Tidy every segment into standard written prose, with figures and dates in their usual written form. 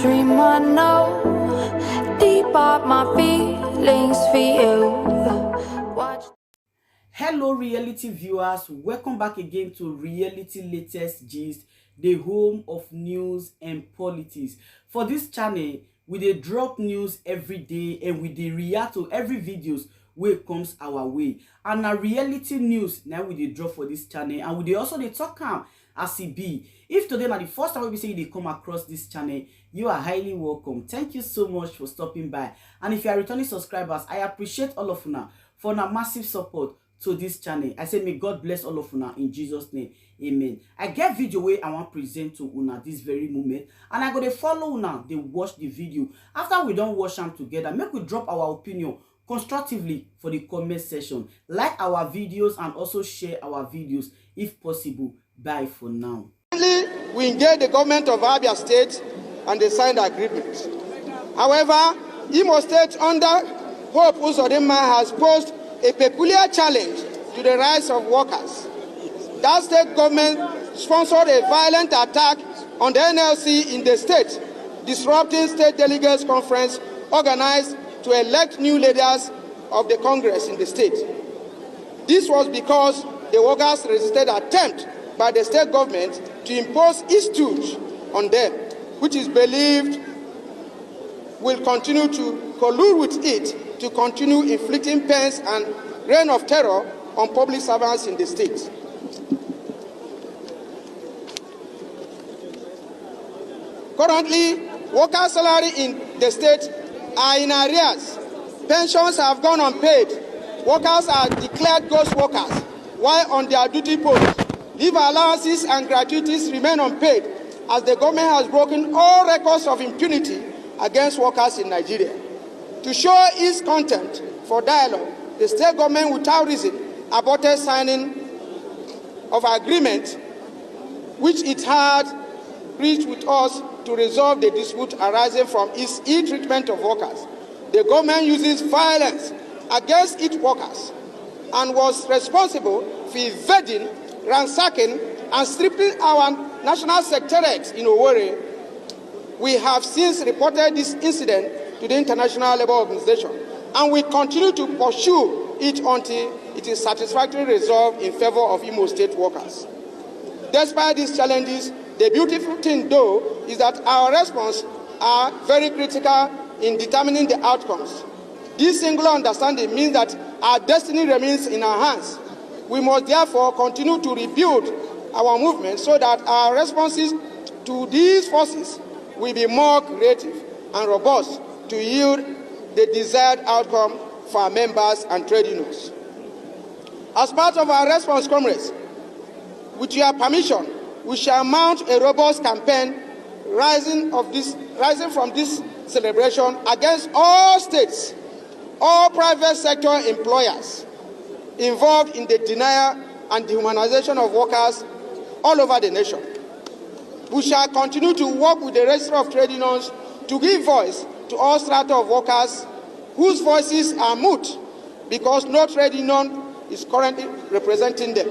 dream I know, deep up my feelings for you. Watch. Hello reality viewers, welcome back again to Reality Latest Gist, the home of news and politics. For this channel, we dey drop news every day and we dey react to every videos wey comes our way. And na reality news now we dey drop for this channel, and we dey also dey talk am as e be. If today na the first time we say you dey come across this channel, you are highly welcome. Thank you so much for stopping by. And if you are returning subscribers, I appreciate all of una for una massive support to this channel. I say may God bless all of una in Jesus name. Amen. I get video wey I want present to una this very moment, and I go dey follow una dey watch the video. After we don watch am together, make we drop our opinion constructively for the comment section. Like our videos and also share our videos if possible. Bye for now. We engaged the government of Abia State and they signed agreement. However, Imo State under Hope Uzodinma has posed a peculiar challenge to the rights of workers. That state government sponsored a violent attack on the NLC in the state, disrupting state delegates conference organized to elect new leaders of the Congress in the state. This was because the workers resisted attempt by the state government to impose its stooge on them, which is believed will continue to collude with it to continue inflicting pains and reign of terror on public servants in the state. Currently, workers' salary in the state are in arrears. Pensions have gone unpaid. Workers are declared ghost workers, while on their duty posts, leave allowances and gratuities remain unpaid, as the government has broken all records of impunity against workers in Nigeria. To show its contempt for dialogue, the state government, without reason, aborted signing of agreement which it had reached with us to resolve the dispute arising from its ill-treatment of workers. The government uses violence against its workers and was responsible for invading, ransacking, and stripping our national secretariat in Owerri. We have since reported this incident to the International Labour Organization, and we continue to pursue it until it is satisfactorily resolved in favor of Imo State workers. Despite these challenges, the beautiful thing, though, is that our response are very critical in determining the outcomes. This singular understanding means that our destiny remains in our hands. We must therefore continue to rebuild our movement so that our responses to these forces will be more creative and robust to yield the desired outcome for our members and trade unions. As part of our response, comrades, with your permission, we shall mount a robust campaign rising from this celebration against all states, all private sector employers involved in the denial and dehumanization of workers all over the nation. We shall continue to work with the Register of Trade Unions to give voice to all strata of workers whose voices are mute because no trade union is currently representing them.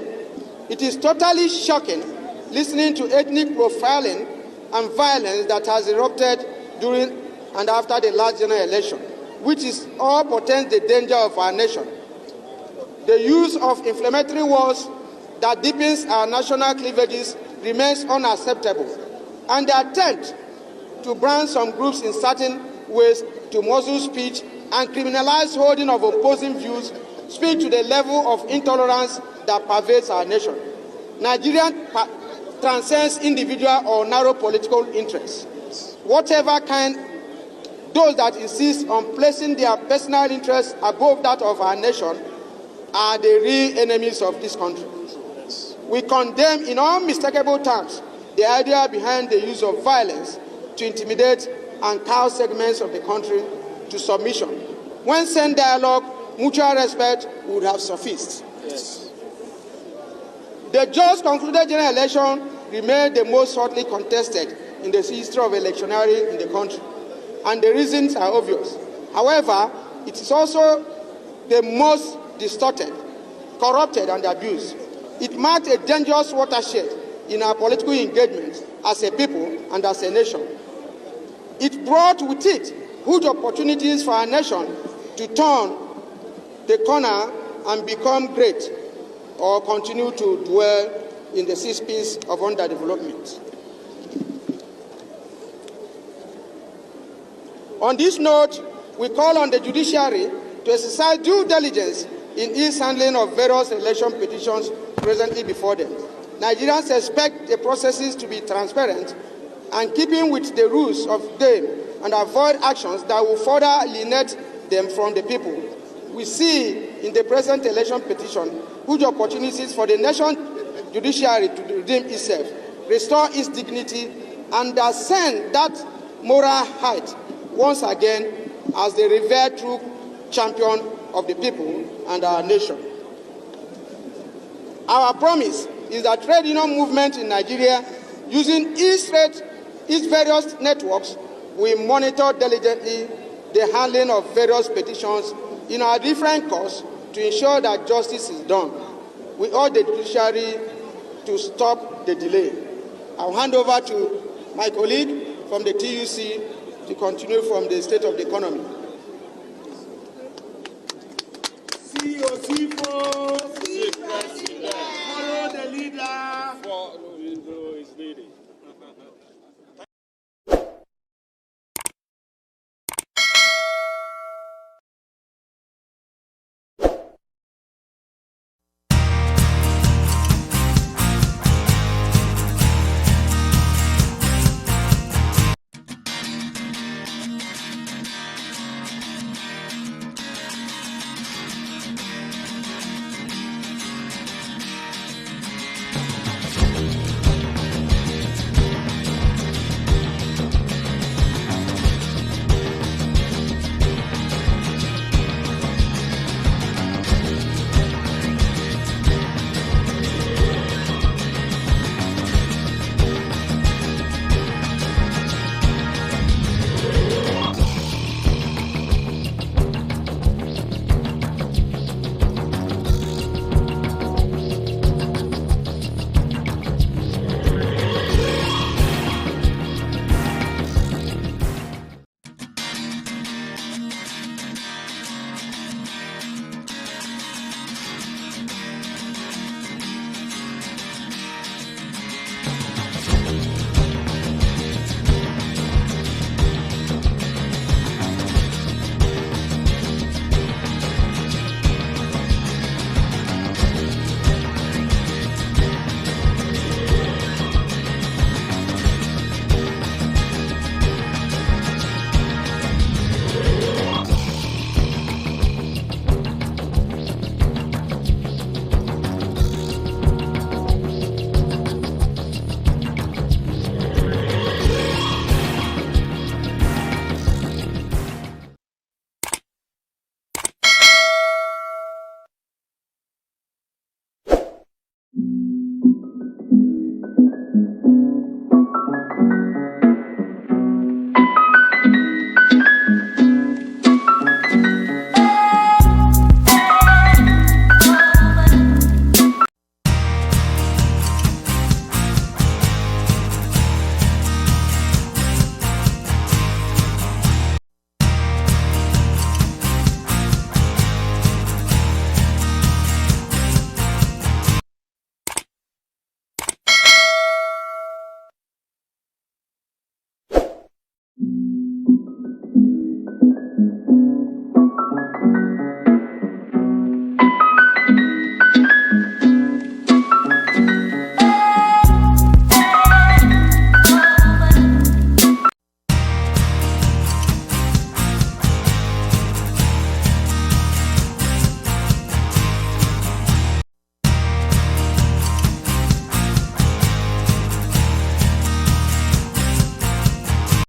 It is totally shocking listening to ethnic profiling and violence that has erupted during and after the last general election, which is all portends the danger of our nation. The use of inflammatory words that deepens our national cleavages remains unacceptable, and the attempt to brand some groups in certain ways to muzzle speech and criminalize holding of opposing views speak to the level of intolerance that pervades our nation. Nigeria transcends individual or narrow political interests. Whatever kind, those that insist on placing their personal interests above that of our nation are the real enemies of this country. We condemn in unmistakable terms the idea behind the use of violence to intimidate and cow segments of the country to submission. When sent dialogue, mutual respect would have sufficed. Yes. The just concluded general election remained the most hotly contested in the history of electioneering in the country, and the reasons are obvious. However, it is also the most distorted, corrupted, and abused. It marked a dangerous watershed in our political engagement as a people and as a nation. It brought with it huge opportunities for our nation to turn the corner and become great, or continue to dwell in the cesspit of underdevelopment. On this note, we call on the judiciary to exercise due diligence in its handling of various election petitions presently before them. Nigerians expect the processes to be transparent and keeping with the rules of the game and avoid actions that will further alienate them from the people. We see in the present election petition huge opportunities for the nation judiciary to redeem itself, restore its dignity, and ascend that moral height once again as the revered true champion of the people and our nation. Our promise is that trade union movement in Nigeria, using its various networks, will monitor diligently the handling of various petitions in our different courts to ensure that justice is done. We urge the judiciary to stop the delay. I'll hand over to my colleague from the TUC to continue from the state of the economy. Follow the leader.